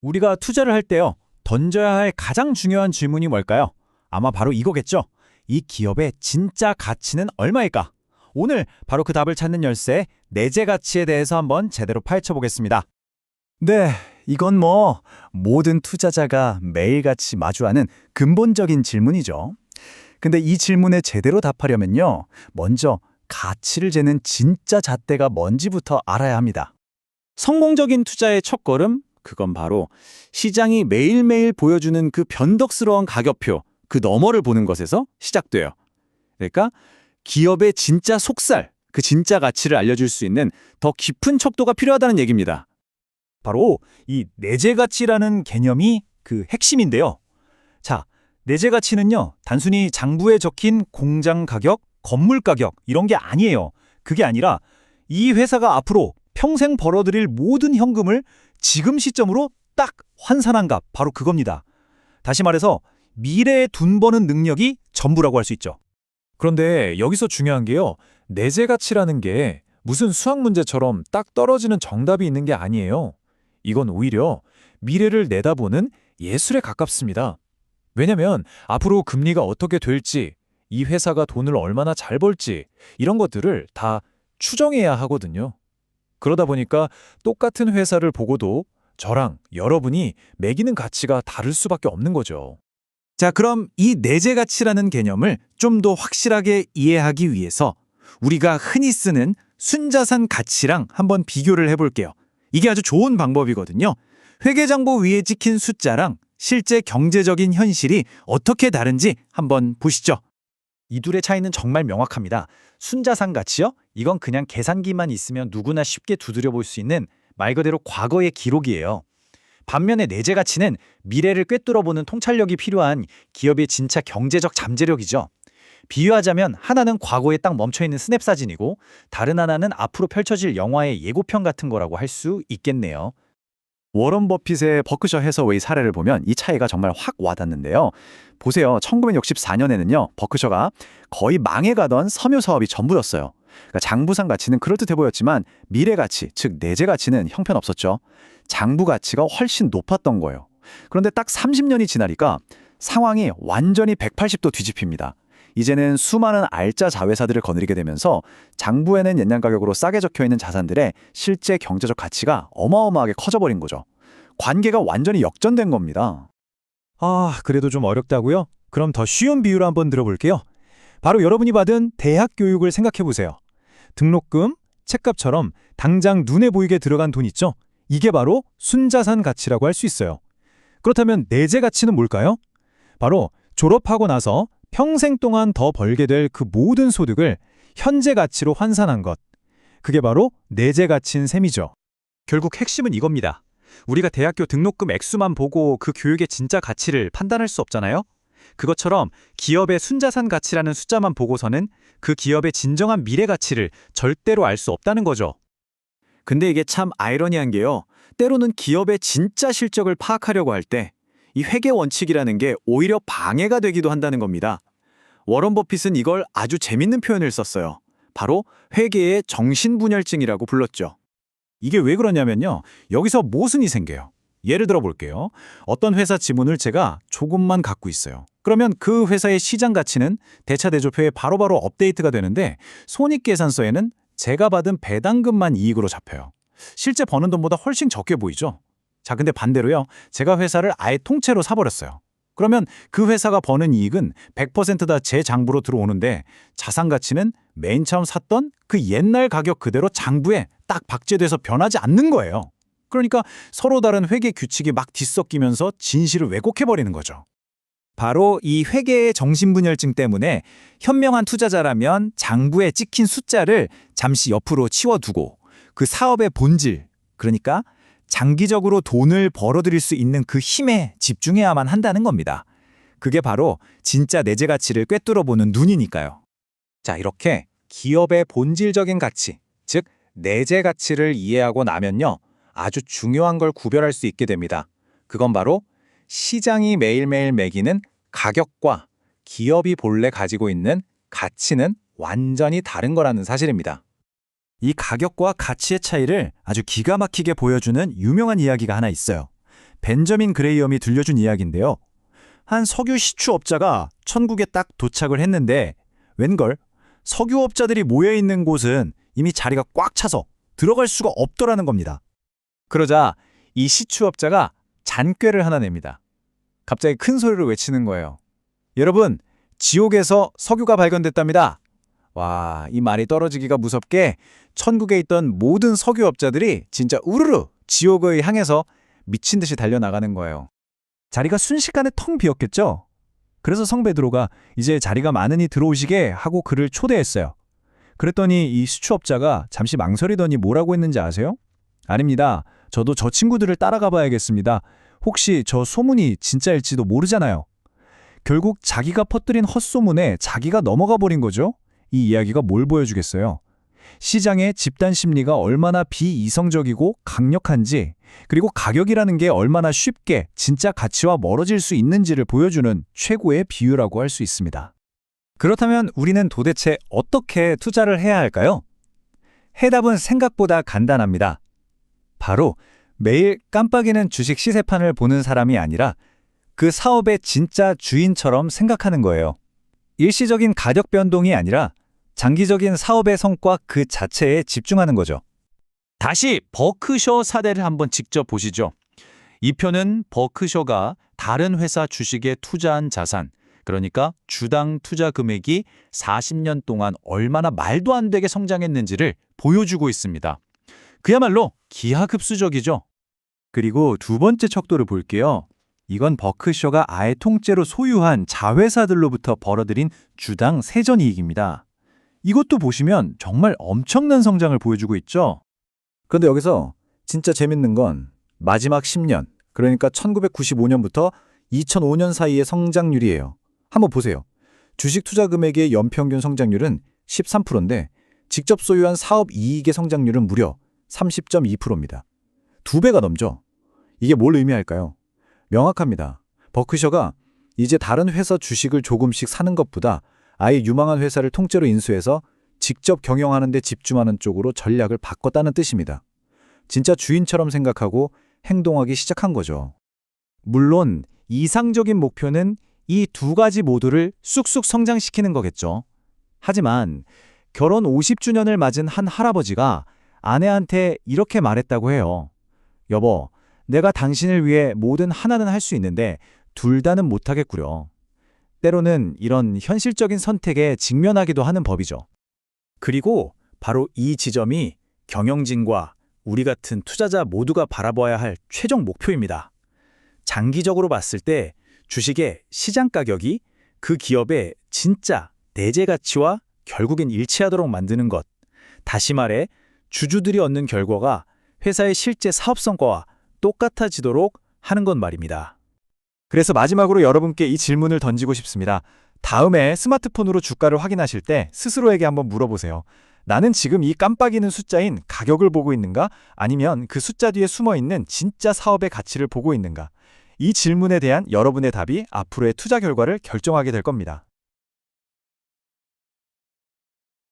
우리가 투자를 할 때요, 던져야 할 가장 중요한 질문이 뭘까요? 아마 바로 이거겠죠. 이 기업의 진짜 가치는 얼마일까? 오늘 바로 그 답을 찾는 열쇠, 내재 가치에 대해서 한번 제대로 파헤쳐 보겠습니다. 네, 이건 모든 투자자가 매일같이 마주하는 근본적인 질문이죠. 근데 이 질문에 제대로 답하려면요, 먼저 가치를 재는 진짜 잣대가 뭔지부터 알아야 합니다. 성공적인 투자의 첫걸음, 그건 바로 시장이 매일매일 보여주는 그 변덕스러운 가격표, 그 너머를 보는 것에서 시작돼요. 그러니까 기업의 진짜 속살, 그 진짜 가치를 알려줄 수 있는 더 깊은 척도가 필요하다는 얘기입니다. 바로 이 내재 가치라는 개념이 그 핵심인데요. 자, 내재 가치는요, 단순히 장부에 적힌 공장 가격, 건물 가격 이런 게 아니에요. 그게 아니라 이 회사가 앞으로 평생 벌어들일 모든 현금을 지금 시점으로 딱 환산한 값, 바로 그겁니다. 다시 말해서 미래에 돈 버는 능력이 전부라고 할 수 있죠. 그런데 여기서 중요한 게요. 내재 가치라는 게 무슨 수학 문제처럼 딱 떨어지는 정답이 있는 게 아니에요. 이건 오히려 미래를 내다보는 예술에 가깝습니다. 왜냐면 앞으로 금리가 어떻게 될지, 이 회사가 돈을 얼마나 잘 벌지, 이런 것들을 다 추정해야 하거든요. 그러다 보니까 똑같은 회사를 보고도 저랑 여러분이 매기는 가치가 다를 수밖에 없는 거죠. 자, 그럼 이 내재 가치라는 개념을 좀 더 확실하게 이해하기 위해서 우리가 흔히 쓰는 순자산 가치랑 한번 비교를 해볼게요. 이게 아주 좋은 방법이거든요. 회계장부 위에 찍힌 숫자랑 실제 경제적인 현실이 어떻게 다른지 한번 보시죠. 이 둘의 차이는 정말 명확합니다. 순자산 가치요? 이건 그냥 계산기만 있으면 누구나 쉽게 두드려 볼 수 있는 말 그대로 과거의 기록이에요. 반면에 내재 가치는 미래를 꿰뚫어보는 통찰력이 필요한 기업의 진짜 경제적 잠재력이죠. 비유하자면 하나는 과거에 딱 멈춰있는 스냅 사진이고 다른 하나는 앞으로 펼쳐질 영화의 예고편 같은 거라고 할 수 있겠네요. 워런 버핏의 버크셔 해서웨이 사례를 보면 이 차이가 정말 확 와닿는데요. 보세요. 1964년에는요. 버크셔가 거의 망해가던 섬유 사업이 전부였어요. 그러니까 장부상 가치는 그럴듯해 보였지만 미래 가치, 즉 내재 가치는 형편없었죠. 장부 가치가 훨씬 높았던 거예요. 그런데 딱 30년이 지나니까 상황이 완전히 180도 뒤집힙니다. 이제는 수많은 알짜 자회사들을 거느리게 되면서 장부에는 옛날 가격으로 싸게 적혀있는 자산들의 실제 경제적 가치가 어마어마하게 커져버린 거죠. 관계가 완전히 역전된 겁니다. 아, 그래도 좀 어렵다고요? 그럼 더 쉬운 비유를 한번 들어볼게요. 바로 여러분이 받은 대학 교육을 생각해 보세요. 등록금, 책값처럼 당장 눈에 보이게 들어간 돈 있죠? 이게 바로 순자산 가치라고 할 수 있어요. 그렇다면 내재 가치는 뭘까요? 바로 졸업하고 나서 평생 동안 더 벌게 될 그 모든 소득을 현재 가치로 환산한 것. 그게 바로 내재 가치인 셈이죠. 결국 핵심은 이겁니다. 우리가 대학교 등록금 액수만 보고 그 교육의 진짜 가치를 판단할 수 없잖아요? 그것처럼 기업의 순자산 가치라는 숫자만 보고서는 그 기업의 진정한 미래 가치를 절대로 알 수 없다는 거죠. 근데 이게 참 아이러니한 게요. 때로는 기업의 진짜 실적을 파악하려고 할 때 이 회계 원칙이라는 게 오히려 방해가 되기도 한다는 겁니다. 워런 버핏은 이걸 아주 재밌는 표현을 썼어요. 바로 회계의 정신분열증이라고 불렀죠. 이게 왜 그러냐면요. 여기서 모순이 생겨요. 예를 들어 볼게요. 어떤 회사 지분을 제가 조금만 갖고 있어요. 그러면 그 회사의 시장 가치는 대차대조표에 바로바로 업데이트가 되는데 손익계산서에는 제가 받은 배당금만 이익으로 잡혀요. 실제 버는 돈보다 훨씬 적게 보이죠? 자, 근데 반대로요. 제가 회사를 아예 통째로 사버렸어요. 그러면 그 회사가 버는 이익은 100% 다 제 장부로 들어오는데 자산 가치는 맨 처음 샀던 그 옛날 가격 그대로 장부에 딱 박제돼서 변하지 않는 거예요. 그러니까 서로 다른 회계 규칙이 막 뒤섞이면서 진실을 왜곡해버리는 거죠. 바로 이 회계의 정신분열증 때문에 현명한 투자자라면 장부에 찍힌 숫자를 잠시 옆으로 치워두고 그 사업의 본질, 그러니까 장기적으로 돈을 벌어들일 수 있는 그 힘에 집중해야만 한다는 겁니다. 그게 바로 진짜 내재 가치를 꿰뚫어보는 눈이니까요. 자, 이렇게 기업의 본질적인 가치, 즉 내재 가치를 이해하고 나면요. 아주 중요한 걸 구별할 수 있게 됩니다. 그건 바로 시장이 매일매일 매기는 가격과 기업이 본래 가지고 있는 가치는 완전히 다른 거라는 사실입니다. 이 가격과 가치의 차이를 아주 기가 막히게 보여주는 유명한 이야기가 하나 있어요. 벤저민 그레이엄이 들려준 이야기인데요. 한 석유 시추업자가 천국에 딱 도착을 했는데 웬걸 석유업자들이 모여있는 곳은 이미 자리가 꽉 차서 들어갈 수가 없더라는 겁니다. 그러자 이 시추업자가 잔꾀를 하나 냅니다. 갑자기 큰 소리로 외치는 거예요. 여러분, 지옥에서 석유가 발견됐답니다. 와, 이 말이 떨어지기가 무섭게 천국에 있던 모든 석유업자들이 진짜 우르르 지옥을 향해서 미친 듯이 달려나가는 거예요. 자리가 순식간에 텅 비었겠죠? 그래서 성 베드로가 이제 자리가 많으니 들어오시게 하고 그를 초대했어요. 그랬더니 이 시추업자가 잠시 망설이더니 뭐라고 했는지 아세요? 아닙니다. 저도 저 친구들을 따라가 봐야겠습니다. 혹시 저 소문이 진짜일지도 모르잖아요. 결국 자기가 퍼뜨린 헛소문에 자기가 넘어가 버린 거죠. 이 이야기가 뭘 보여주겠어요? 시장의 집단 심리가 얼마나 비이성적이고 강력한지, 그리고 가격이라는 게 얼마나 쉽게 진짜 가치와 멀어질 수 있는지를 보여주는 최고의 비유라고 할 수 있습니다. 그렇다면 우리는 도대체 어떻게 투자를 해야 할까요? 해답은 생각보다 간단합니다. 바로 매일 깜빡이는 주식 시세판을 보는 사람이 아니라 그 사업의 진짜 주인처럼 생각하는 거예요. 일시적인 가격 변동이 아니라 장기적인 사업의 성과 그 자체에 집중하는 거죠. 다시 버크셔 사례를 한번 직접 보시죠. 이 표는 버크셔가 다른 회사 주식에 투자한 자산, 그러니까 주당 투자 금액이 40년 동안 얼마나 말도 안 되게 성장했는지를 보여주고 있습니다. 그야말로 기하급수적이죠. 그리고 두 번째 척도를 볼게요. 이건 버크셔가 아예 통째로 소유한 자회사들로부터 벌어들인 주당 세전이익입니다. 이것도 보시면 정말 엄청난 성장을 보여주고 있죠. 그런데 여기서 진짜 재밌는 건 마지막 10년, 그러니까 1995년부터 2005년 사이의 성장률이에요. 한번 보세요. 주식 투자 금액의 연평균 성장률은 13%인데 직접 소유한 사업 이익의 성장률은 무려 30.2%입니다. 2배가 넘죠. 이게 뭘 의미할까요? 명확합니다. 버크셔가 이제 다른 회사 주식을 조금씩 사는 것보다 아예 유망한 회사를 통째로 인수해서 직접 경영하는 데 집중하는 쪽으로 전략을 바꿨다는 뜻입니다. 진짜 주인처럼 생각하고 행동하기 시작한 거죠. 물론 이상적인 목표는 이 두 가지 모두를 쑥쑥 성장시키는 거겠죠. 하지만 결혼 50주년을 맞은 한 할아버지가 아내한테 이렇게 말했다고 해요. 여보, 내가 당신을 위해 뭐든 하나는 할 수 있는데 둘 다는 못하겠구려. 때로는 이런 현실적인 선택에 직면하기도 하는 법이죠. 그리고 바로 이 지점이 경영진과 우리 같은 투자자 모두가 바라봐야 할 최종 목표입니다. 장기적으로 봤을 때 주식의 시장 가격이 그 기업의 진짜 내재 가치와 결국엔 일치하도록 만드는 것. 다시 말해 주주들이 얻는 결과가 회사의 실제 사업 성과와 똑같아지도록 하는 것 말입니다. 그래서 마지막으로 여러분께 이 질문을 던지고 싶습니다. 다음에 스마트폰으로 주가를 확인하실 때 스스로에게 한번 물어보세요. 나는 지금 이 깜빡이는 숫자인 가격을 보고 있는가? 아니면 그 숫자 뒤에 숨어있는 진짜 사업의 가치를 보고 있는가? 이 질문에 대한 여러분의 답이 앞으로의 투자 결과를 결정하게 될 겁니다.